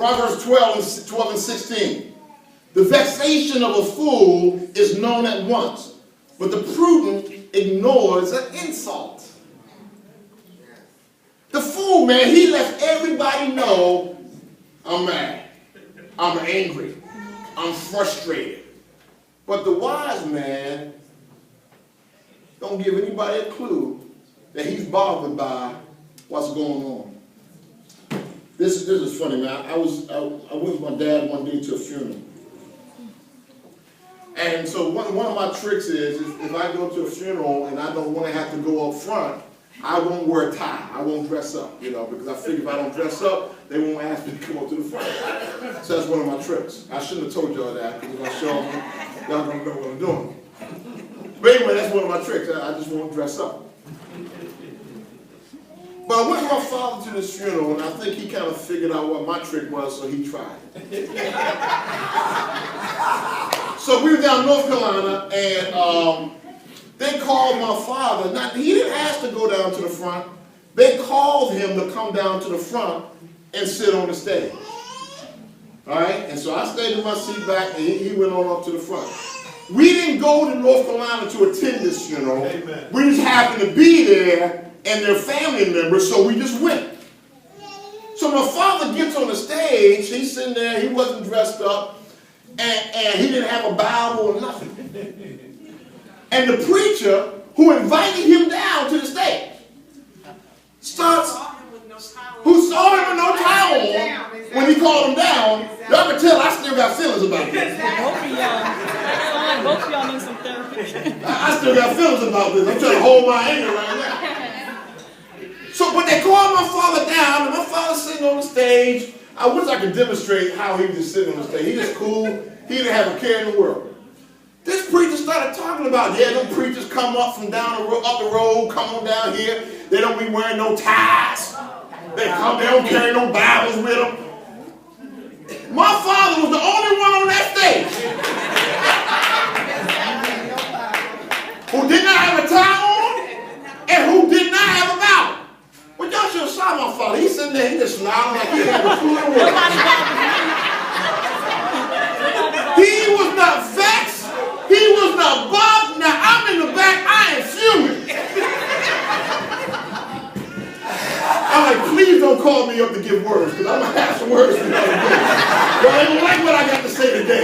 Proverbs 12 and 16. The vexation of a fool is known at once, but the prudent ignores an insult. The fool, man, he lets everybody know, I'm mad, I'm angry, I'm frustrated. But the wise man don't give anybody a clue that he's bothered by what's going on. This is funny, man. I went with my dad one day to a funeral. And so one of my tricks is if I go to a funeral and I don't want to have to go up front, I won't wear a tie. I won't dress up, because I figure if I don't dress up, they won't ask me to come up to the front. So that's one of my tricks. I shouldn't have told y'all that, because if I show them, y'all gonna know what I'm doing. But anyway, that's one of my tricks. I just won't dress up. But I went with my father to this funeral, and I think he kind of figured out what my trick was, so he tried. So we were down in North Carolina, and they called my father. He didn't ask to go down to the front. They called him to come down to the front and sit on the stage. All right? And so I stayed in my seat back, and he went on up to the front. We didn't go to North Carolina to attend this funeral. Amen. We just happened to be there, and their family members, so we just went. So my father gets on the stage, he's sitting there, he wasn't dressed up, and he didn't have a Bible or nothing. And the preacher who invited him down to the stage who saw him with no towel on when he called him down. Y'all can tell I still got feelings about this. Both of y'all need some therapy. I still got feelings about this. I'm trying to hold my anger right now. So, but they called my father down, and my father's sitting on the stage. I wish I could demonstrate how he was just sitting on the stage. He just cool. He didn't have a care in the world. This preacher started talking about, them preachers come up from down the road, up the road, come on down here. They don't be wearing no ties. They don't carry no Bibles with them. My father was the only one on that stage who did not have a tie on and who did not have a Bible. But y'all should have saw my father. He's sitting there, he just smiling like he had a clue in the world. He was not vexed. He was not bothered. Now I'm in the back. I am fuming. I'm like, please don't call me up to give words, because I'm going to have some words for the other day. But I don't like what I got to say today.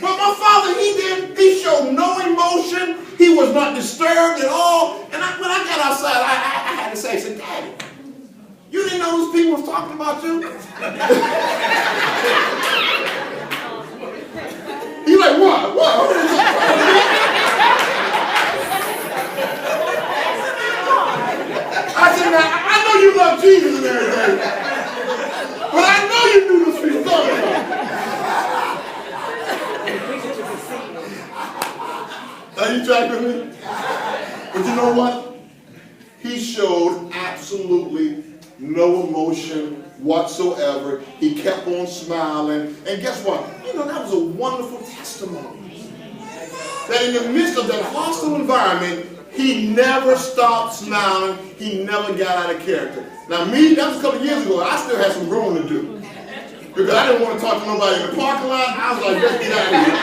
But my father, he showed no emotion. He was not disturbed at all. And when I got outside, I had to say, I said, Daddy, you didn't know those people was talking about you? He's like, what? I said, now, I know you love Jesus and everything, but I know you knew this people talking about. Are you tracking with me? But you know what? He showed absolutely no emotion whatsoever. He kept on smiling. And guess what? That was a wonderful testimony. That in the midst of that hostile environment, he never stopped smiling. He never got out of character. Now me, that was a couple of years ago. I still had some growing to do. Because I didn't want to talk to nobody in the parking lot. I was like, let's get out of here.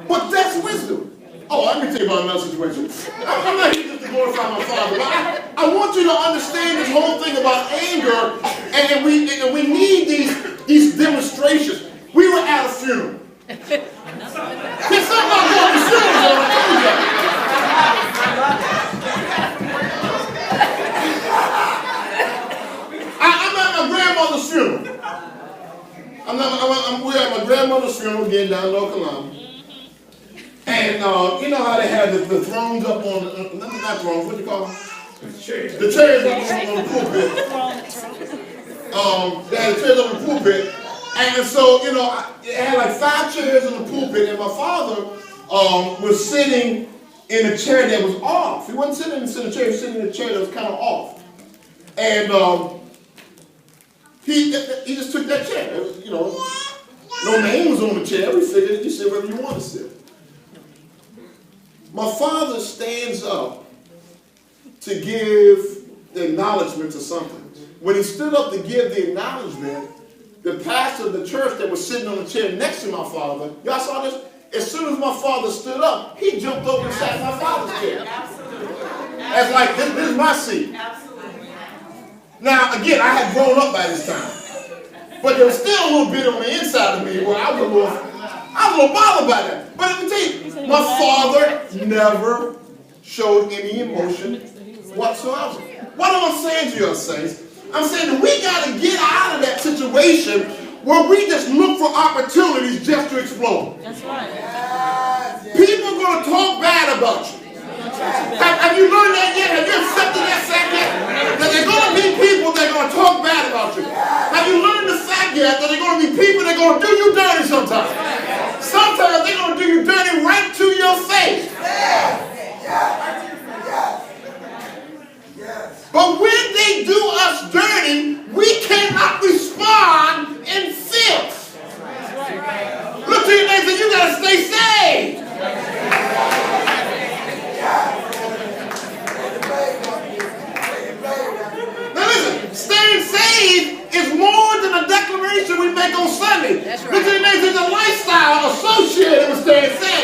But that's wisdom. Oh, let me tell you about another situation. I'm not here just to glorify my father, but I want you to understand this whole thing about anger, and we need these demonstrations. We were at a funeral. There's something about going to funerals, I told you. I'm at my grandmother's funeral. We're at my grandmother's funeral again down in North Carolina. And you know how they have the thrones up on, not thrones, what do you call them? The chairs up on the pulpit. They had the chairs up on the pulpit. And so, it had like 5 chairs in the pulpit, and my father was sitting in a chair that was off. He wasn't sitting in the center chair, he was sitting in a chair that was kind of off. And he just took that chair. It was, no name was on the chair. We figured you sit wherever you want to sit. My father stands up to give acknowledgement to something. When he stood up to give the acknowledgement, the pastor of the church that was sitting on the chair next to my father, y'all saw this? As soon as my father stood up, he jumped over and sat in my father's chair. As like, this is my seat. Now, again, I had grown up by this time. But there was still a little bit on the inside of me where I was a little bothered by that. But let me tell you, my father never showed any emotion whatsoever. What am I saying to you, saints? I'm saying that we got to get out of that situation where we just look for opportunities just to explode. That's right. People are going to talk bad about you. Have you learned that yet? Have you accepted that fact yet? That there are going to be people that are going to talk bad about you. Have you learned the fact yet that there are going to be people that are going to do you dirty sometimes? Sometimes they're going to do you dirty right to your face. But when they do us dirty, we cannot respond in filth. Look to your neighbor and say, you got to stay saved. Now listen, staying saved is more than a declaration we make on Sunday. Look to your neighbor, there's a lifestyle associated with staying saved.